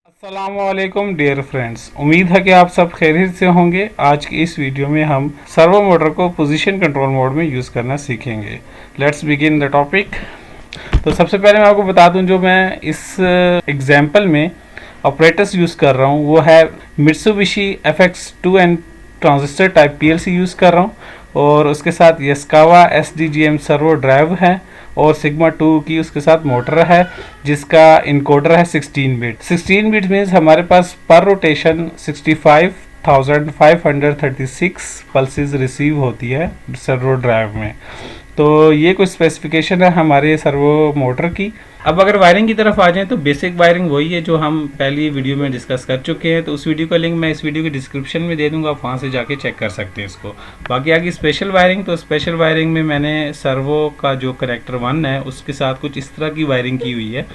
अस्सलामुअलैकुम dear friends, उम्मीद है कि आप सब खैरियत से होंगे। आज की इस वीडियो में हम सर्वो मोटर को पोजीशन कंट्रोल मोड में यूज़ करना सीखेंगे। Let's begin the topic. तो सबसे पहले मैं आपको बता दूं, जो मैं इस एग्जांपल में ऑपरेटर्स यूज़ कर रहा हूं वो है Mitsubishi FX2N transistor type PLC use कर रहा हूं, और उसके साथ यस्कावा SDGM सर्वो ड्राइव है, और सिग्मा 2 की उसके साथ मोटर है जिसका इनकोडर है 16 बिट। 16 बिट मीन्स हमारे पास पर रोटेशन 65,536 पल्सेस रिसीव होती है सर्वो ड्राइव में। तो ये कुछ स्पेसिफिकेशन है हमारे सर्वो मोटर की। अब अगर वायरिंग की तरफ आ जाएं तो बेसिक वायरिंग वही है जो हम पहली वीडियो में डिस्कस कर चुके हैं। तो उस वीडियो का लिंक मैं इस वीडियो के डिस्क्रिप्शन में दे दूंगा, आप वहाँ से जाके चेक कर सकते हैं इसको। बाकी आगे स्पेशल वायरिंग, तो स्पेशल वायरिंग में मैंने सर्वो का जो कनेक्टर 1 है उसके साथ कुछ इस तरह की वायरिंग की हुई है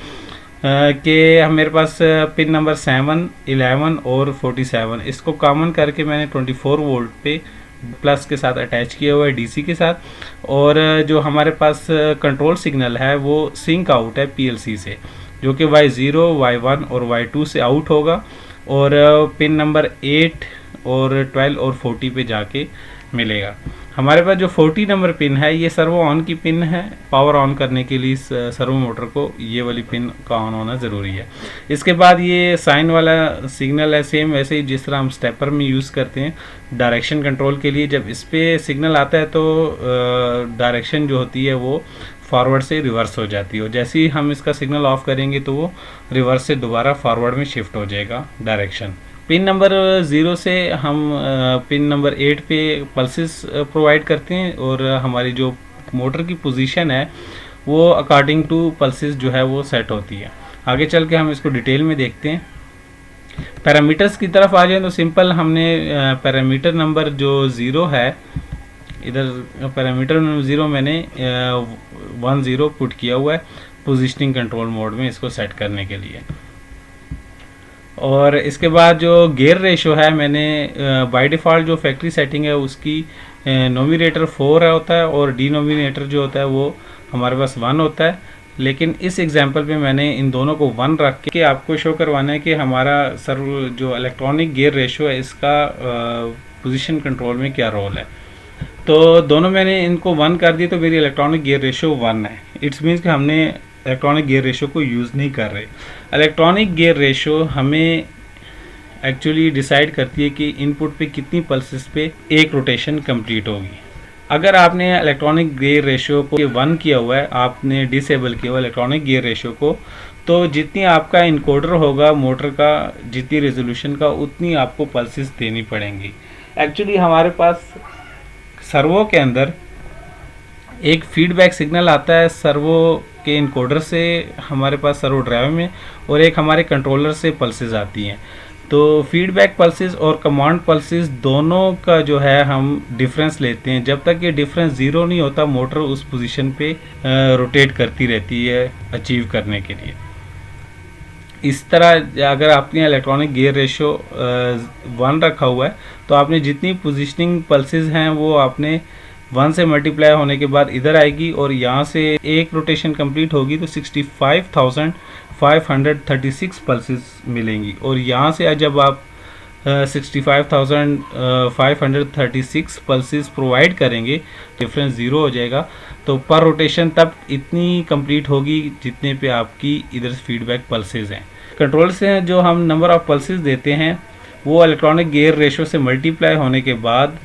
कि मेरे पास पिन नंबर 7, 11 और 47 इसको कॉमन करके मैंने 24 वोल्ट पे प्लस के साथ अटैच किया हुआ है डीसी के साथ। और जो हमारे पास कंट्रोल सिग्नल है वो सिंक आउट है पीएलसी से, जो कि Y0, Y1 और Y2 से आउट होगा, और पिन नंबर 8 और 12 और 40 पे जाके मिलेगा। हमारे पास जो 40 नंबर पिन है ये सर्वो ऑन की पिन है। पावर ऑन करने के लिए इस सर्वो मोटर को ये वाली पिन का ऑन होना ज़रूरी है। इसके बाद ये साइन वाला सिग्नल है, सेम वैसे ही जिस तरह हम स्टेपर में यूज़ करते हैं डायरेक्शन कंट्रोल के लिए। जब इस पर सिग्नल आता है तो डायरेक्शन जो होती है वो फॉरवर्ड से रिवर्स हो जाती है, और जैसे ही हम इसका सिग्नल ऑफ करेंगे तो वो रिवर्स से दोबारा फॉरवर्ड में शिफ्ट हो जाएगा डायरेक्शन। पिन नंबर 0 से हम पिन नंबर 8 पे पल्सेस प्रोवाइड करते हैं, और हमारी जो मोटर की पोजीशन है वो अकॉर्डिंग टू पल्सेस जो है वो सेट होती है। आगे चल के हम इसको डिटेल में देखते हैं। पैरामीटर्स की तरफ आ जाए तो सिंपल हमने पैरामीटर नंबर जो 0 है, इधर पैरामीटर नंबर 0 मैंने 10 पुट किया हुआ है पोजीशनिंग कंट्रोल मोड में इसको सेट करने के लिए। और इसके बाद जो गियर रेशो है मैंने बाय डिफ़ॉल्ट जो फैक्ट्री सेटिंग है उसकी नोमिनेटर 4 होता है, और डिनोमिनेटर जो होता है वो हमारे पास 1 होता है। लेकिन इस एग्जांपल पे मैंने इन दोनों को 1 रख के आपको शो करवाना है कि हमारा सर्व जो इलेक्ट्रॉनिक गियर रेशो है इसका पोजीशन कंट्रोल में क्या रोल है। तो दोनों मैंने इनको 1 कर दिए तो मेरी इलेक्ट्रॉनिक गियर रेशो 1 है। इट्स मीन्स कि हमने इलेक्ट्रॉनिक गियर रेशो को यूज़ नहीं कर रहे। इलेक्ट्रॉनिक गियर रेशो हमें एक्चुअली डिसाइड करती है कि इनपुट पे कितनी पल्सेस पे एक रोटेशन कंप्लीट होगी। अगर आपने इलेक्ट्रॉनिक गियर रेशो को 1 किया हुआ है, आपने डिसेबल किया हुआ इलेक्ट्रॉनिक गियर रेशो को, तो जितनी आपका इनकोडर होगा मोटर का, जितनी रेजोल्यूशन का, उतनी आपको पल्सेस देनी पड़ेंगी। एक्चुअली हमारे पास सर्वो के अंदर एक फीडबैक सिग्नल आता है सर्वो के इनकोडर से हमारे पास सर्वो ड्राइव में, और एक हमारे कंट्रोलर से पल्सेस आती हैं। तो फीडबैक पल्सेस और कमांड पल्सेस दोनों का जो है हम डिफरेंस लेते हैं। जब तक ये डिफरेंस 0 नहीं होता मोटर उस पोजीशन पे रोटेट करती रहती है अचीव करने के लिए। इस तरह अगर आपने इलेक्ट्रॉनिक गियर रेशो 1 रखा हुआ है तो आपने जितनी पोजीशनिंग पल्सेस हैं वो आपने 1 से मल्टीप्लाई होने के बाद इधर आएगी, और यहाँ से एक रोटेशन कंप्लीट होगी तो 65,536 पल्सेस मिलेंगी। और यहाँ से जब आप 65,536 पल्सेस प्रोवाइड करेंगे डिफरेंस 0 हो जाएगा, तो पर रोटेशन तब इतनी कंप्लीट होगी जितने पे आपकी इधर फीडबैक पल्सेस हैं। कंट्रोल से जो हम नंबर ऑफ पल्सेस देते हैं वो इलेक्ट्रॉनिक गियर रेशो से मल्टीप्लाई होने के बाद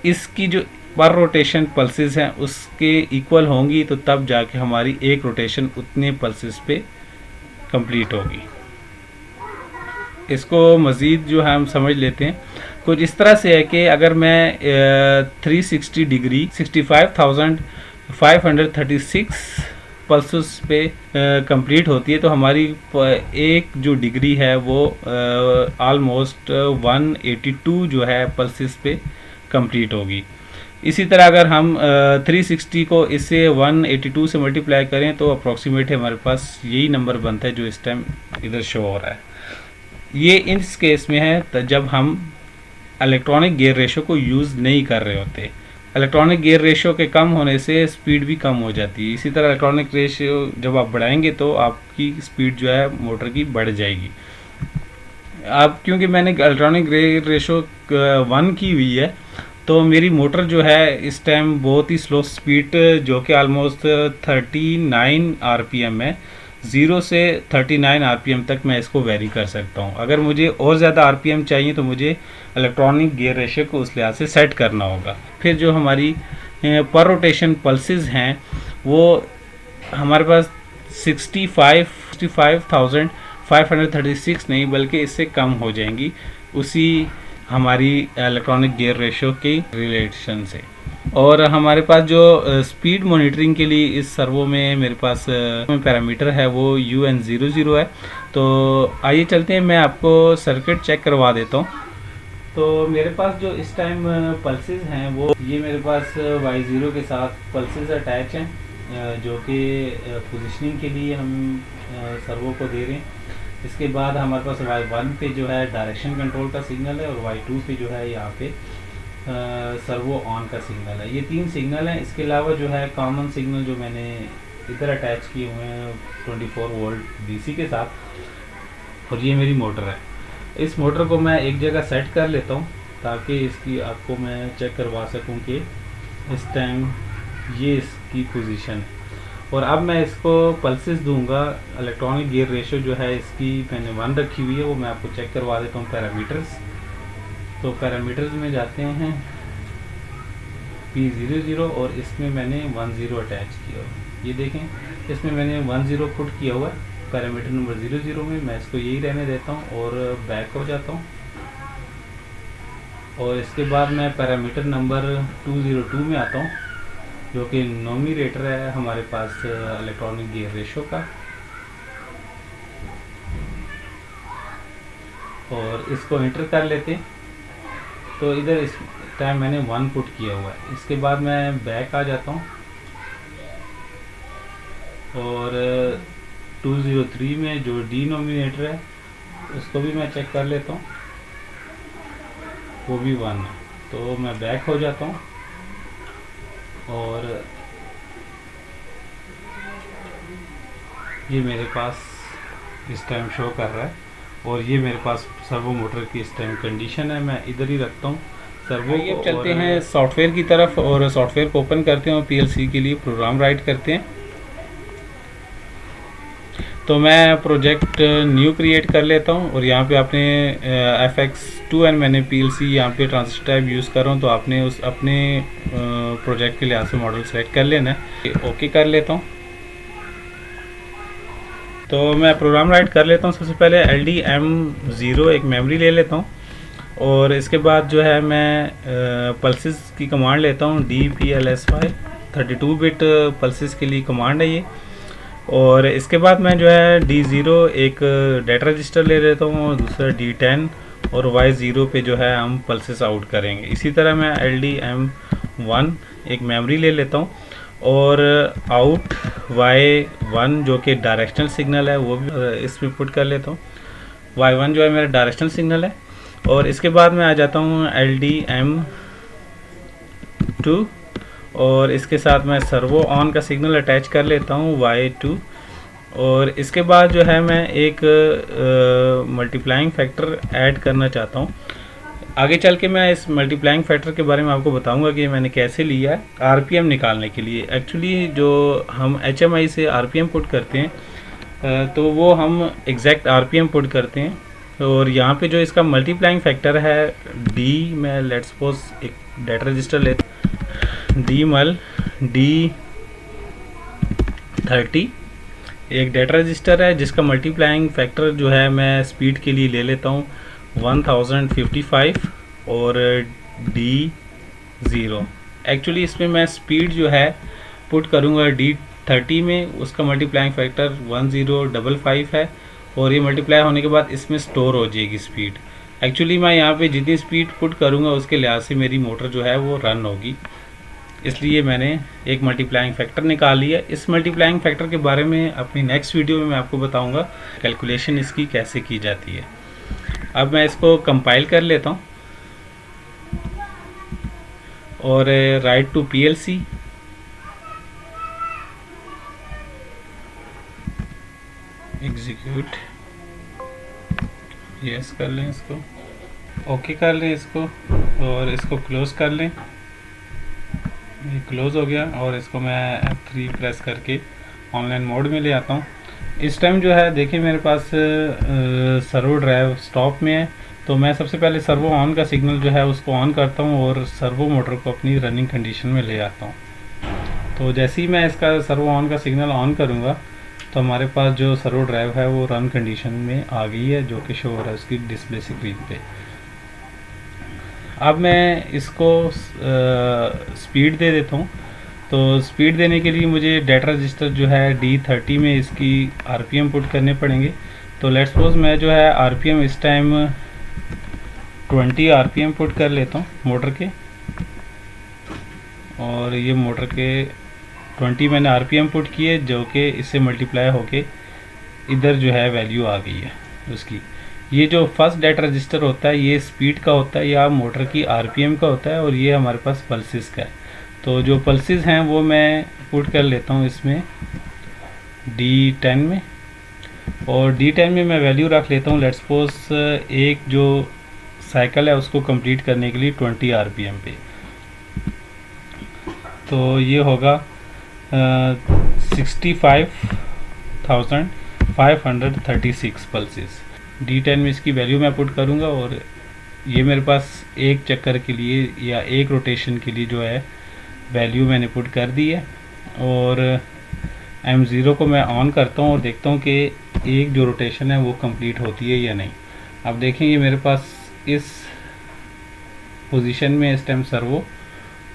इसकी जो पर रोटेशन पल्सेस हैं उसके इक्वल होंगी, तो तब जाके हमारी एक रोटेशन उतने पल्सेस पे कंप्लीट होगी। इसको मज़ीद जो है हम समझ लेते हैं। कुछ इस तरह से है कि अगर मैं 360 डिग्री 65,536 पल्सेस पे कंप्लीट होती है, तो हमारी एक जो डिग्री है वो ऑलमोस्ट 182 जो है पल्सेस पे कंप्लीट होगी। इसी तरह अगर हम 360 को इससे 182 से मल्टीप्लाई करें तो अप्रॉक्सीमेट हमारे पास यही नंबर बनता है जो इस टाइम इधर शो हो रहा है। ये इस केस में है जब हम इलेक्ट्रॉनिक गियर रेशो को यूज़ नहीं कर रहे होते। इलेक्ट्रॉनिक गियर रेशो के कम होने से स्पीड भी कम हो जाती है। इसी तरह इलेक्ट्रॉनिक रेशो जब आप बढ़ाएंगे तो आपकी स्पीड जो है मोटर की बढ़ जाएगी। अब क्योंकि मैंने इलेक्ट्रॉनिक गियर रेशो 1 की हुई है, तो मेरी मोटर जो है इस टाइम बहुत ही स्लो स्पीड, जो कि ऑलमोस्ट 39 आरपीएम है। 0 से 39 आरपीएम तक मैं इसको वेरी कर सकता हूँ। अगर मुझे और ज़्यादा आरपीएम चाहिए तो मुझे इलेक्ट्रॉनिक गियर रेशियो को उस लिहाज से सेट करना होगा। फिर जो हमारी पर रोटेशन पल्सेस हैं वो हमारे पास 65,536 नहीं बल्कि इससे कम हो जाएंगी उसी हमारी इलेक्ट्रॉनिक गियर रेशियो की रिलेशन से। और हमारे पास जो स्पीड मॉनिटरिंग के लिए इस सर्वो में मेरे पास पैरामीटर है वो UN00 है। तो आइए चलते हैं, मैं आपको सर्किट चेक करवा देता हूँ। तो मेरे पास जो इस टाइम पल्सेस हैं वो ये मेरे पास Y0 के साथ पल्सेस अटैच हैं, जो कि पोजीशनिंग के लिए हम सर्वो को दे रहे हैं। इसके बाद हमारे पास Y1 पे जो है डायरेक्शन कंट्रोल का सिग्नल है और Y2 पे जो है यहाँ पे सर्वो ऑन का सिग्नल है। ये 3 सिग्नल हैं। इसके अलावा जो है कॉमन सिग्नल जो मैंने इधर अटैच किए हुए हैं 24 वोल्ट DC के साथ। और ये मेरी मोटर है। इस मोटर को मैं एक जगह सेट कर लेता हूँ ताकि इसकी आपको मैं चेक करवा सकूँ कि इस टाइम ये इसकी पोजीशन है। और अब मैं इसको पल्सेस दूंगा। इलेक्ट्रॉनिक गियर रेशियो जो है इसकी मैंने 1 रखी हुई है, वो मैं आपको चेक करवा देता हूँ पैरामीटर्स। तो पैरामीटर्स में जाते हैं P00 और इसमें मैंने 10 अटैच किया हुआ। ये देखें, इसमें मैंने 10 पुट किया हुआ है पैरामीटर नंबर 00 में। मैं इसको यही रहने देता हूँ और बैक हो जाता हूँ। और इसके बाद मैं पैरामीटर नंबर 202 में आता हूँ, जो कि नोमिनेटर है हमारे पास इलेक्ट्रॉनिक गियर रेशो का। और इसको एंटर कर लेते। तो इधर इस टाइम मैंने 1 पुट किया हुआ है। इसके बाद मैं बैक आ जाता हूँ और 203 में जो डिनोमिनेटर है उसको भी मैं चेक कर लेता हूँ, वो भी 1 है। तो मैं बैक हो जाता हूँ और ये मेरे पास इस टाइम शो कर रहा है। और ये मेरे पास सर्वो मोटर की इस टाइम कंडीशन है। मैं इधर ही रखता हूँ सर्वो को। अब चलते हैं सॉफ्टवेयर की तरफ और सॉफ्टवेयर को ओपन करते हैं और PLC के लिए प्रोग्राम राइट करते हैं। तो मैं प्रोजेक्ट न्यू क्रिएट कर लेता हूँ और यहाँ पे आपने FX2N मैंने PLC यहाँ पे ट्रांजिस्टर टाइप यूज़ कर रहा हूँ, तो आपने उस अपने प्रोजेक्ट के लिहाज से मॉडल सेलेक्ट कर लेना है। ओके कर लेता हूँ। तो मैं प्रोग्राम राइट कर लेता हूँ। सबसे पहले LDM0 एक मेमोरी ले लेता हूँ और इसके बाद जो है मैं पल्सेस की कमांड लेता हूँ। DPLSY 32 बिट पल्सेस के लिए कमांड है ये। और इसके बाद मैं जो है D0 एक डाटा रजिस्टर ले लेता हूँ और दूसरा D10 और Y0 पे जो है हम पल्सेस आउट करेंगे। इसी तरह मैं LDM1 एक मेमोरी ले लेता हूँ और आउट Y1 जो कि डायरेक्शनल सिग्नल है वो भी इसमें पुट कर लेता हूँ। Y1 जो है मेरा डायरेक्शनल सिग्नल है। और इसके बाद मैं आ जाता हूँ LDM2 और इसके साथ मैं सर्वो ऑन का सिग्नल अटैच कर लेता हूँ Y2। और इसके बाद जो है मैं एक मल्टीप्लाइंग फैक्टर ऐड करना चाहता हूँ। आगे चल के मैं इस मल्टीप्लाइंग फैक्टर के बारे में आपको बताऊंगा कि मैंने कैसे लिया है आरपीएम निकालने के लिए। एक्चुअली जो हम HMI से आरपीएम पुट करते हैं तो वो हम एग्जैक्ट आरपीएम पुट करते हैं। और यहाँ पे जो इसका मल्टीप्लाइंग फैक्टर है D, मैं लेट्स सपोज एक डाटा रजिस्टर लेता D D30 एक डाटा रजिस्टर है जिसका मल्टीप्लाइंग फैक्टर जो है मैं स्पीड के लिए ले लेता हूँ 1055 और D0। एक्चुअली इसमें मैं स्पीड जो है पुट करूँगा D30 में, उसका मल्टीप्लाइंग फैक्टर 1055 है और ये मल्टीप्लाई होने के बाद इसमें स्टोर हो जाएगी स्पीड। एक्चुअली मैं यहाँ पे जितनी स्पीड पुट करूँगा उसके लिहाज से मेरी मोटर जो है वो रन होगी, इसलिए मैंने एक मल्टीप्लाइंग फैक्टर निकाल लिया। इस मल्टीप्लाइंग फैक्टर के बारे में अपनी नेक्स्ट वीडियो में मैं आपको बताऊंगा कैलकुलेशन इसकी कैसे की जाती है। अब मैं इसको कंपाइल कर लेता हूं और write to PLC execute. Yes कर लें इसको, ओके कर लें इसको और इसको क्लोज़ कर लें। ये क्लोज़ हो गया और इसको मैं F3 प्रेस करके ऑनलाइन मोड में ले आता हूँ। इस टाइम जो है देखिए मेरे पास सर्वो ड्राइव स्टॉप में है, तो मैं सबसे पहले सर्वो ऑन का सिग्नल जो है उसको ऑन करता हूँ और सर्वो मोटर को अपनी रनिंग कंडीशन में ले आता हूँ। तो जैसे ही मैं इसका सर्वो ऑन का सिग्नल ऑन करूँगा तो हमारे पास जो सर्वो ड्राइव है वो रन कंडीशन में आ गई है, जो कि शो हो रहा है उसकी डिस्प्ले स्क्रीन पे। अब मैं इसको स्पीड दे देता हूँ। तो स्पीड देने के लिए मुझे डाटा रजिस्टर जो है D30 में इसकी RPM पुट करने पड़ेंगे। तो लेट्स सपोज मैं जो है RPM इस टाइम 20 RPM पुट कर लेता हूँ मोटर के, और ये मोटर के 20 मैंने RPM पुट किए, जो कि इससे मल्टीप्लाई होके इधर जो है वैल्यू आ गई है उसकी। ये जो फर्स्ट डाटा रजिस्टर होता है ये स्पीड का होता है या मोटर की RPM का होता है, और ये हमारे पास पल्सेस का है। तो जो पल्सेस हैं वो मैं पुट कर लेता हूँ इसमें D10 में, और D10 में मैं वैल्यू रख लेता हूँ लेट्स सपोज एक जो साइकिल है उसको कंप्लीट करने के लिए 20 RPM पे। तो ये होगा 65,536 पल्सेस। D10 में इसकी वैल्यू मैं पुट करूँगा, और ये मेरे पास एक चक्कर के लिए या एक रोटेशन के लिए जो है वैल्यू मैंने पुट कर दी है। और M0 को मैं ऑन करता हूँ और देखता हूँ कि एक जो रोटेशन है वो कंप्लीट होती है या नहीं। अब देखेंगे मेरे पास इस पोजीशन में इस टाइम सर्वो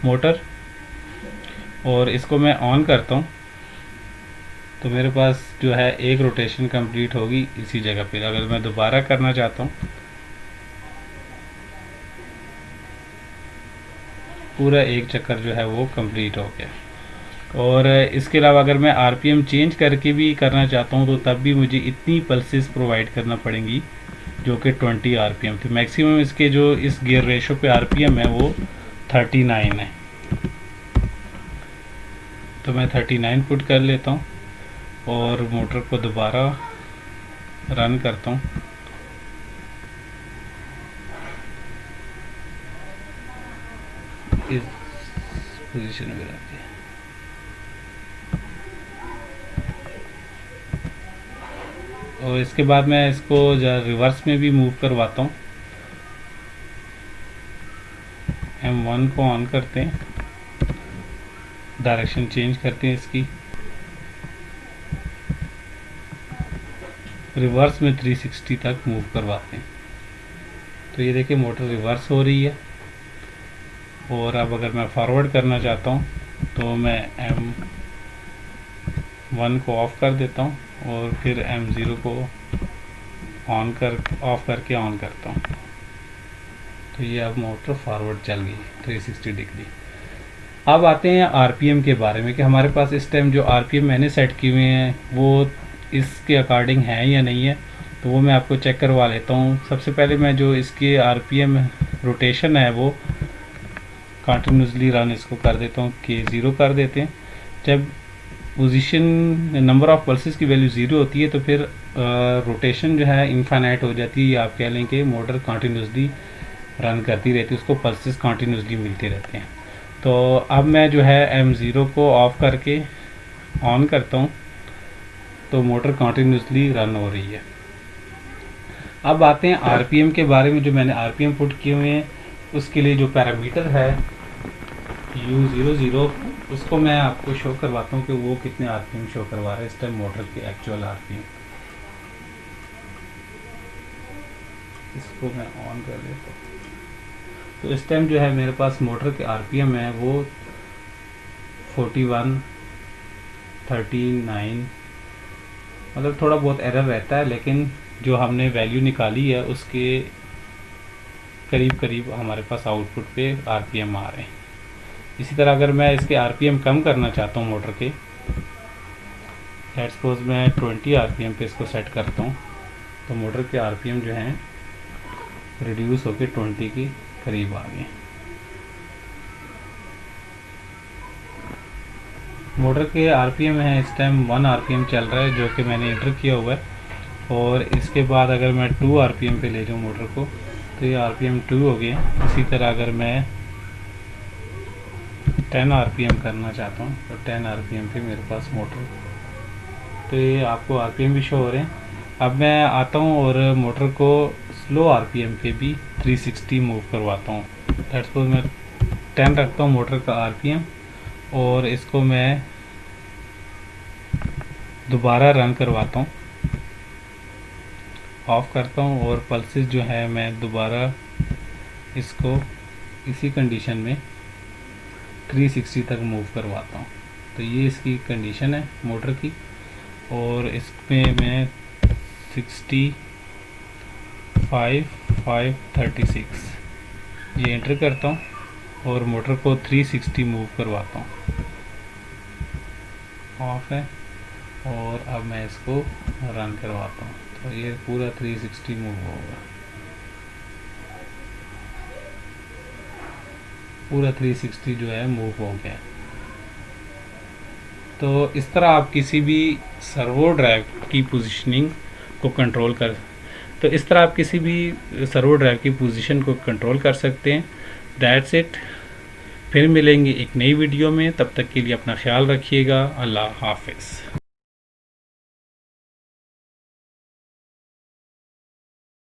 मोटर, और इसको मैं ऑन करता हूँ तो मेरे पास जो है एक रोटेशन कंप्लीट होगी इसी जगह पे। अगर मैं दोबारा करना चाहता हूँ पूरा एक चक्कर जो है वो कंप्लीट हो गया। और इसके अलावा अगर मैं RPM चेंज करके भी करना चाहता हूँ तो तब भी मुझे इतनी पल्सेस प्रोवाइड करना पड़ेंगी, जो कि 20 RPM थे। मैक्सिमम इसके जो इस गियर रेशो पे RPM है वो 39 है। तो मैं 39 पुट कर लेता हूँ और मोटर को दोबारा रन करता हूँ। इस पोजीशन में रख दिया। और इसके बाद मैं इसको रिवर्स में भी मूव करवाता हूँ। M1 को ऑन करते हैं, डायरेक्शन चेंज करते हैं इसकी, रिवर्स में 360 तक मूव करवाते हैं। तो ये देखिए मोटर रिवर्स हो रही है। और अब अगर मैं फॉरवर्ड करना चाहता हूँ तो मैं M1 को ऑफ़ कर देता हूँ और फिर M0 को ऑफ़ करके ऑन करता हूँ। तो ये अब मोटर फॉरवर्ड चल गई 360 डिग्री। अब आते हैं RPM के बारे में कि हमारे पास इस टाइम जो RPM मैंने सेट किए हुए हैं वो इसके अकॉर्डिंग है या नहीं है। तो वो मैं आपको चेक करवा लेता हूँ। सबसे पहले मैं जो इसके RPM रोटेशन है वो कंटिन्यूसली रन इसको कर देता हूँ कि 0 कर देते हैं। जब पोजीशन नंबर ऑफ पल्सेस की वैल्यू 0 होती है तो फिर रोटेशन जो है इनफाइनाइट हो जाती है। आप कह लें कि मोटर कंटिन्यूसली रन करती रहती है, उसको पल्सेस कंटिन्यूसली मिलते रहते हैं। तो अब मैं जो है M0 को ऑफ़ करके ऑन करता हूँ तो मोटर कंटिन्यूसली रन हो रही है। अब आते हैं RPM के बारे में। जो मैंने RPM पुट किए हुए हैं उसके लिए जो पैरामीटर है U00 उसको मैं आपको शो करवाता हूँ कि वो कितने RPM शो करवा रहा है इस टाइम मोटर के एक्चुअल RPM। इसको मैं ऑन कर देता हूँ। तो इस टाइम जो है मेरे पास मोटर के RPM है वो 41, 39, मतलब थोड़ा बहुत एरर रहता है, लेकिन जो हमने वैल्यू निकाली है उसके करीब करीब हमारे पास आउटपुट पे RPM आ रहे हैं। इसी तरह अगर मैं इसके RPM कम करना चाहता हूँ मोटर के, लेट्स सपोज मैं 20 RPM पे इसको सेट करता हूँ तो मोटर के RPM जो हैं रिड्यूस होकर 20 के करीब आ गए। मोटर के RPM है इस टाइम 1 RPM चल रहा है, जो कि मैंने इंटर किया हुआ है। और इसके बाद अगर मैं 2 आरपीएम पे ले जाऊँ मोटर को तो ये आरपीएम 2 हो गए। इसी तरह अगर मैं 10 आरपीएम करना चाहता हूँ तो 10 आरपीएम पे मेरे पास मोटर, तो ये आपको आरपीएम भी शो हो रहे हैं। अब मैं आता हूँ और मोटर को स्लो आरपीएम पे भी 360 मूव करवाता हूँ। लेट्स सपोज मैं 10 रखता हूँ मोटर का आरपीएम और इसको मैं दोबारा रन करवाता हूँ, ऑफ करता हूँ और पल्सेस जो है मैं दोबारा इसको इसी कंडीशन में 360 तक मूव करवाता हूँ। तो ये इसकी कंडीशन है मोटर की। और इसमें मैं 65,536 ये एंटर करता हूँ और मोटर को 360 मूव करवाता हूँ। ऑफ है और अब मैं इसको रन करवाता हूँ तो ये पूरा 360 मूव होगा, पूरा 360 जो है मूव हो गया। तो इस तरह आप किसी भी सर्वो ड्राइव की पोजीशनिंग को कंट्रोल कर तो इस तरह आप किसी भी सर्वो ड्राइव की पोजीशन को कंट्रोल कर सकते हैं। That's it. फिर मिलेंगे एक नई वीडियो में, तब तक के लिए अपना ख्याल रखिएगा। अल्लाह हाफिज़।